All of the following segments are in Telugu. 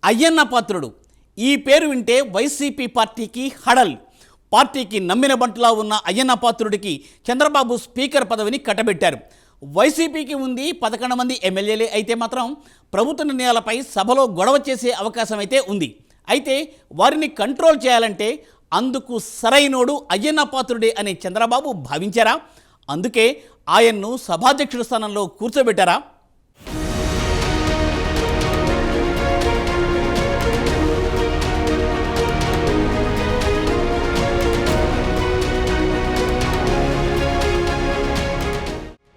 అయ్యన్న పాత్రుడు ఈ పేరు వింటే వైసీపీ పార్టీకి హడల్. పార్టీకి నమ్మిన బంటులా ఉన్న అయ్యన్న పాత్రుడికి చంద్రబాబు స్పీకర్ పదవిని కట్టబెట్టారు. వైసీపీకి ఉంది 11 మంది ఎమ్మెల్యేలే అయితే మాత్రం ప్రభుత్వ నిర్ణయాలపై సభలో గొడవ చేసే అవకాశం అయితే ఉంది. అయితే వారిని కంట్రోల్ చేయాలంటే అందుకు సరైనోడు అయ్యన్న పాత్రుడే అని చంద్రబాబు భావించారా? అందుకే ఆయన్ను సభాధ్యక్షుడి స్థానంలో కూర్చోబెట్టారా?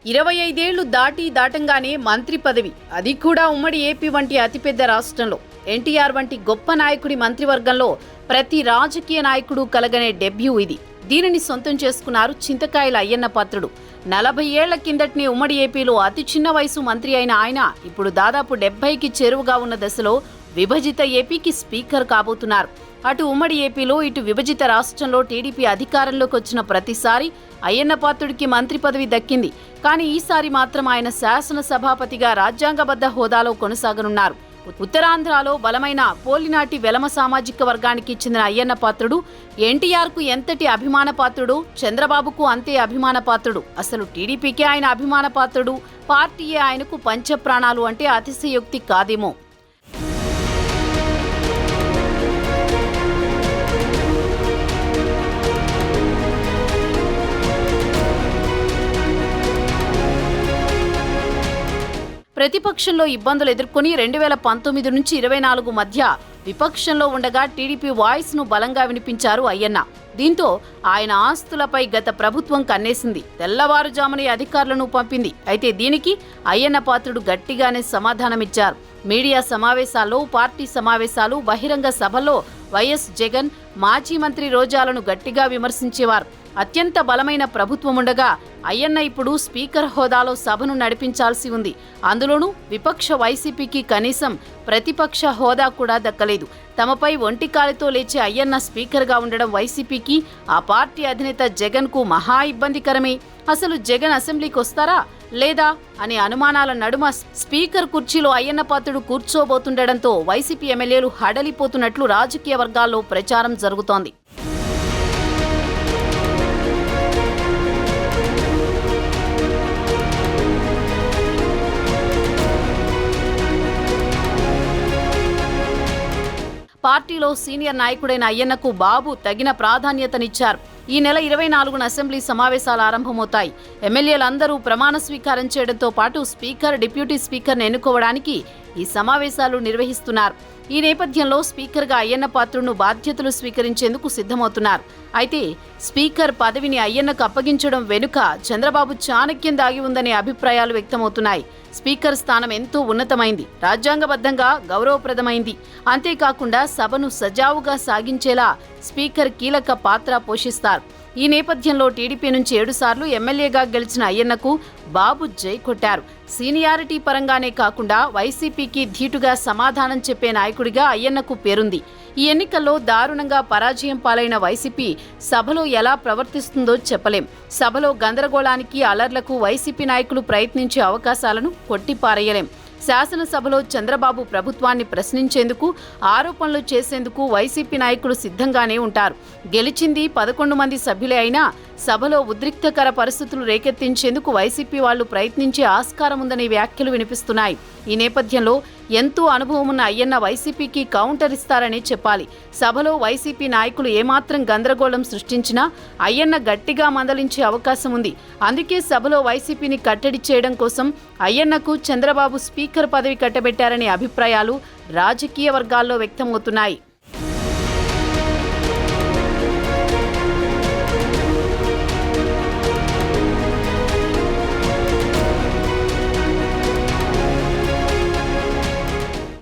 25 ఏళ్లు దాటంగానే మంత్రి పదవి, అది కూడా ఉమ్మడి ఏపీ వంటి అతిపెద్ద రాష్ట్రంలో. ఎన్టీఆర్ వంటి గొప్ప నాయకుడి మంత్రివర్గంలో ప్రతి రాజకీయ నాయకుడు కలగనే డెబ్యూ ఇది. దీనిని సొంతం చేసుకున్నారు చింతకాయల అయ్యన్న పాత్రుడు. 40 ఏళ్ల కిందటిని ఉమ్మడి ఏపీలో అతి చిన్న వయసు మంత్రి అయిన ఆయన ఇప్పుడు దాదాపు 70కి చేరువగా ఉన్న దశలో విభజిత ఏపీకి స్పీకర్ కాబోతున్నారు. అటు ఉమ్మడి ఏపీలో, ఇటు విభజిత రాష్ట్రంలో టీడీపీ అధికారంలోకి వచ్చిన ప్రతిసారి అయ్యన్న పాత్రుడికి మంత్రి పదవి దక్కింది. కానీ ఈసారి మాత్రం ఆయన శాసనసభాపతిగా రాజ్యాంగబద్ధ హోదాలో కొనసాగనున్నారు. ఉత్తరాంధ్రలో బలమైన పోలినాటి వెలమ సామాజిక వర్గానికి చెందిన అయ్యన్న పాత్రుడు ఎన్టీఆర్కు ఎంతటి అభిమాన పాత్రుడు, చంద్రబాబుకు అంతే అభిమాన పాత్రుడు. అసలు టీడీపీకే ఆయన అభిమాన పాత్రుడు, పార్టీయే ఆయనకు పంచప్రాణాలు అంటే అతిశయోక్తి కాదేమో. ప్రతిపక్షంలో ఇబ్బందులు ఎదుర్కొని 2019 నుంచి 24 మధ్య విపక్షంలో ఉండగా టీడీపీ వాయిస్ ను బలంగా వినిపించారు అయ్యన్న. దీంతో ఆయన ఆస్తులపై గత ప్రభుత్వం కన్నేసింది. తెల్లవారుజామునే అధికారులను పంపింది. అయితే దీనికి అయ్యన్న పాత్రుడు గట్టిగానే సమాధానమిచ్చారు. మీడియా సమావేశాల్లో, పార్టీ సమావేశాలు, బహిరంగ సభల్లో వైఎస్ జగన్, మాజీ మంత్రి రోజాలను గట్టిగా విమర్శించేవారు. అత్యంత బలమైన ప్రభుత్వం ఉండగా అయ్యన్న ఇప్పుడు స్పీకర్ హోదాలో సభను నడిపించాల్సి ఉంది. అందులోనూ విపక్ష వైసీపీకి కనీసం ప్రతిపక్ష హోదా కూడా దక్కలేదు. తమపై ఒంటికాలితో లేచే అయ్యన్న స్పీకర్గా ఉండడం వైసీపీకి, ఆ పార్టీ అధినేత జగన్కు మహా ఇబ్బందికరమే. అసలు జగన్ అసెంబ్లీకి వస్తారా లేదా అనే అనుమానాల నడుమ స్పీకర్ కుర్చీలో అయ్యన్న పాత్రుడు కూర్చోబోతుండటంతో వైసీపీ ఎమ్మెల్యేలు హడలిపోతున్నట్లు రాజకీయ వర్గాల్లో ప్రచారం జరుగుతోంది. పార్టీలో సీనియర్ నాయకుడైన అయ్యన్నకు బాబు తగిన ప్రాధాన్యతనిచ్చారు. ఈ నెల 24న అసెంబ్లీ సమావేశాలు ఆరంభమవుతాయి. ఎమ్మెల్యేలందరూ ప్రమాణ స్వీకారం చేయడంతో పాటు స్పీకర్, డిప్యూటీ స్పీకర్ను ఎన్నుకోవడానికి ఈ సమావేశాలు నిర్వహిస్తున్నారు. ఈ నేపథ్యంలో స్పీకర్గా అయ్యన్న పాత్రుడును బాధ్యతలు స్వీకరించేందుకు సిద్ధమవుతున్నారు. అయితే స్పీకర్ పదవిని అయ్యన్నకు అప్పగించడం వెనుక చంద్రబాబు చాణక్యం దాగి ఉందనే అభిప్రాయాలు వ్యక్తమవుతున్నాయి. స్పీకర్ స్థానం ఎంతో ఉన్నతమైంది, రాజ్యాంగబద్ధంగా గౌరవప్రదమైంది. అంతేకాకుండా సభను సజావుగా సాగించేలా స్పీకర్ కీలక పాత్ర పోషిస్తారు. ఈ నేపథ్యంలో టీడీపీ నుంచి 7 సార్లు ఎమ్మెల్యేగా గెలిచిన అయ్యన్నకు బాబు జై కొట్టారు. సీనియారిటీ పరంగానే కాకుండా వైసీపీకి ధీటుగా సమాధానం చెప్పే నాయకుడిగా అయ్యన్నకు పేరుంది. ఈ ఎన్నికల్లో దారుణంగా పరాజయం పాలైన వైసీపీ సభలో ఎలా ప్రవర్తిస్తుందో చెప్పలేం. సభలో గందరగోళానికి, అలర్లకు వైసీపీ నాయకులు ప్రయత్నించే అవకాశాలను కొట్టిపారేయలేం. శాసనసభలో చంద్రబాబు ప్రభుత్వాన్ని ప్రశ్నించేందుకు, ఆరోపణలు చేసేందుకు వైసీపీ నాయకులు సిద్ధంగానే ఉంటారు. గెలిచింది 11 మంది సభ్యులే అయినా సభలో ఉద్రిక్తకర పరిస్థితులు రేకెత్తించేందుకు వైసీపీ వాళ్లు ప్రయత్నించే ఆస్కారం ఉందనే వ్యాఖ్యలు వినిపిస్తున్నాయి. ఈ నేపథ్యంలో ఎంతో అనుభవం ఉన్న అయ్యన్న వైసీపీకి కౌంటర్ ఇస్తారని చెప్పాలి. సభలో వైసీపీ నాయకులు ఏమాత్రం గందరగోళం సృష్టించినా అయ్యన్న గట్టిగా మందలించే అవకాశం ఉంది. అందుకే సభలో వైసీపీని కట్టడి చేయడం కోసం అయ్యన్నకు చంద్రబాబు స్పీకర్ పదవి కట్టబెట్టారనే అభిప్రాయాలు రాజకీయ వర్గాల్లో వ్యక్తమవుతున్నాయి.